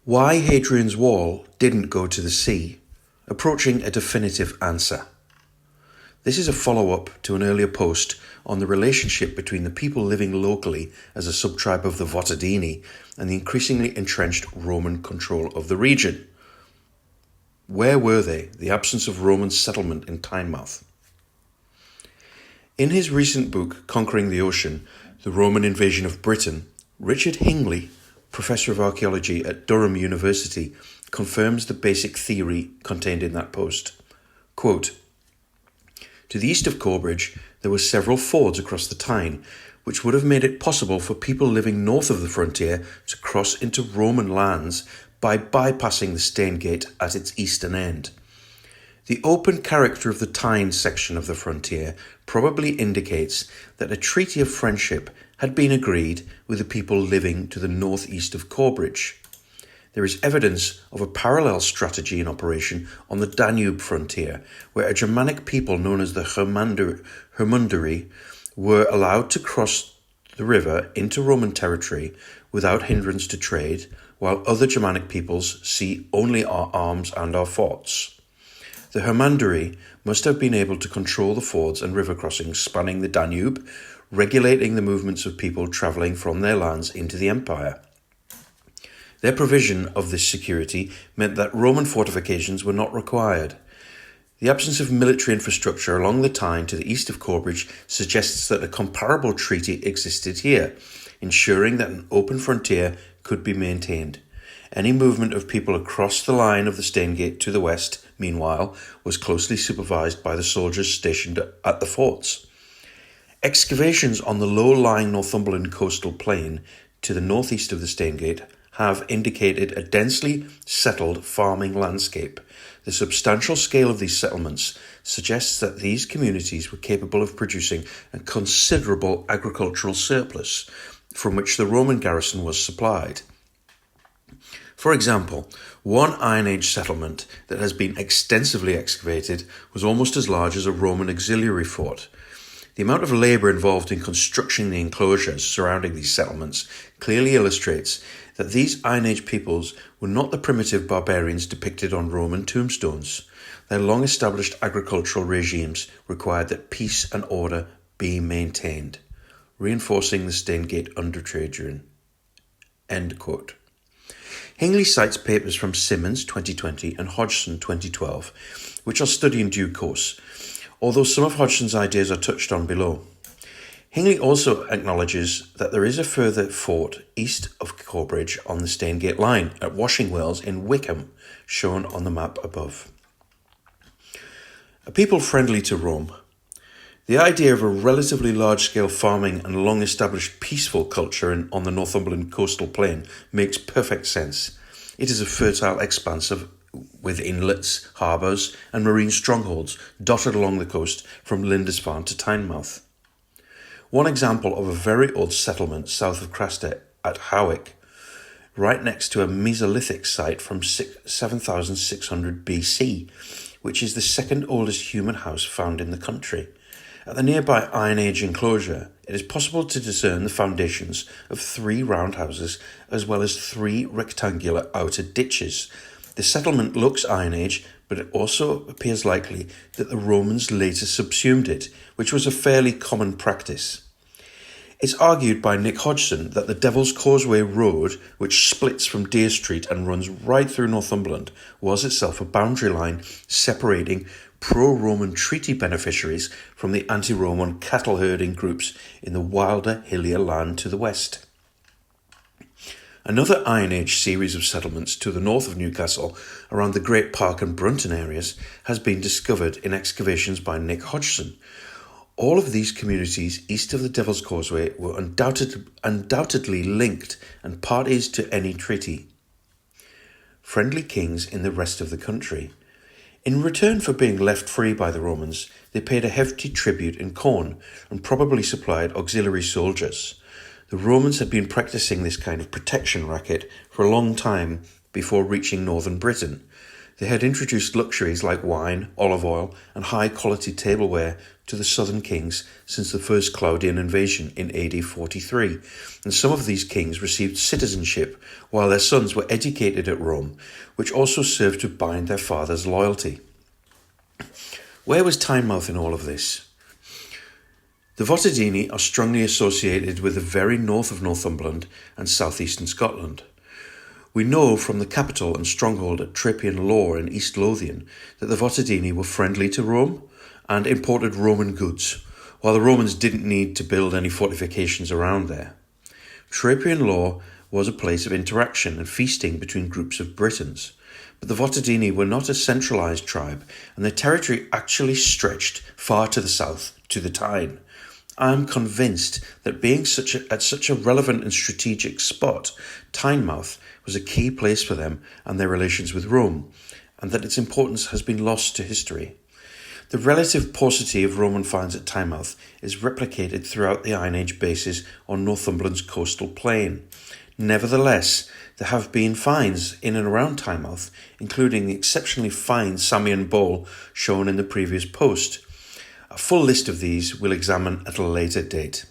Why Hadrian's Wall didn't go to the sea, approaching a definitive answer. This is a follow-up to an earlier post on the relationship between the people living locally as a subtribe of the Vadini and the increasingly entrenched Roman control of the region. Where were they, the absence of Roman settlement in Tynemouth? In his recent book, Conquering the Ocean, The Roman Invasion of Britain, Richard Hingley, Professor of Archaeology at Durham University, confirms the basic theory contained in that post. Quote, "To the east of Corbridge, there were several fords across the Tyne, which would have made it possible for people living north of the frontier to cross into Roman lands by bypassing the Stane Gate at its eastern end. The open character of the Tyne section of the frontier probably indicates that a treaty of friendship had been agreed with the people living to the northeast of Corbridge. There is evidence of a parallel strategy in operation on the Danube frontier, where a Germanic people known as the Hermundari were allowed to cross the river into Roman territory without hindrance to trade, while other Germanic peoples see only our arms and our forts. The Hermundari must have been able to control the fords and river crossings spanning the Danube, regulating the movements of people travelling from their lands into the empire. Their provision of this security meant that Roman fortifications were not required. The absence of military infrastructure along the Tyne to the east of Corbridge suggests that a comparable treaty existed here, ensuring that an open frontier could be maintained. Any movement of people across the line of the Stane Gate to the west, meanwhile, was closely supervised by the soldiers stationed at the forts. Excavations on the low-lying Northumberland coastal plain to the northeast of the Stane Gate have indicated a densely settled farming landscape. The substantial scale of these settlements suggests that these communities were capable of producing a considerable agricultural surplus from which the Roman garrison was supplied. For example, one Iron Age settlement that has been extensively excavated was almost as large as a Roman auxiliary fort. The amount of labour involved in constructing the enclosures surrounding these settlements clearly illustrates that these Iron Age peoples were not the primitive barbarians depicted on Roman tombstones. Their long-established agricultural regimes required that peace and order be maintained, reinforcing the Stane Gate under Hadrian." End quote. Hingley cites papers from Simmons 2020 and Hodgson 2012, which I'll study in due course, although some of Hodgson's ideas are touched on below. Hingley also acknowledges that there is a further fort east of Corbridge on the Stane Gate line at Washing Wells in Wickham, shown on the map above. A people friendly to Rome. The idea of a relatively large-scale farming and long-established peaceful culture on the Northumberland coastal plain makes perfect sense. It is a fertile expanse with inlets, harbours and marine strongholds dotted along the coast from Lindisfarne to Tynemouth. One example of a very old settlement south of Craster at Howick, right next to a Mesolithic site from 7600 BC, which is the second oldest human house found in the country. At the nearby Iron Age enclosure, it is possible to discern the foundations of 3 roundhouses as well as 3 rectangular outer ditches. The settlement looks Iron Age, but it also appears likely that the Romans later subsumed it, which was a fairly common practice. It's argued by Nick Hodgson that the Devil's Causeway Road, which splits from Dere Street and runs right through Northumberland, was itself a boundary line separating pro-Roman treaty beneficiaries from the anti-Roman cattle-herding groups in the wilder, hillier land to the west. Another Iron Age series of settlements to the north of Newcastle, around the Great Park and Brunton areas, has been discovered in excavations by Nick Hodgson. All of these communities east of the Devil's Causeway were undoubtedly linked and parties to any treaty. Friendly kings in the rest of the country. In return for being left free by the Romans, they paid a hefty tribute in corn and probably supplied auxiliary soldiers. The Romans had been practicing this kind of protection racket for a long time before reaching northern Britain. They had introduced luxuries like wine, olive oil, and high-quality tableware to the southern kings since the first Claudian invasion in AD 43, and some of these kings received citizenship while their sons were educated at Rome, which also served to bind their father's loyalty. Where was Tynemouth in all of this? The Vadini are strongly associated with the very north of Northumberland and southeastern Scotland. We know from the capital and stronghold at Trapian Law in East Lothian that the Vadini were friendly to Rome and imported Roman goods, while the Romans didn't need to build any fortifications around there. Trapian Law was a place of interaction and feasting between groups of Britons, but the Vadini were not a centralised tribe, and their territory actually stretched far to the south, to the Tyne. I am convinced that being at such a relevant and strategic spot, Tynemouth was a key place for them and their relations with Rome, and that its importance has been lost to history. The relative paucity of Roman finds at Tynemouth is replicated throughout the Iron Age bases on Northumberland's coastal plain. Nevertheless, there have been finds in and around Tynemouth, including the exceptionally fine Samian bowl shown in the previous post. A full list of these we'll examine at a later date.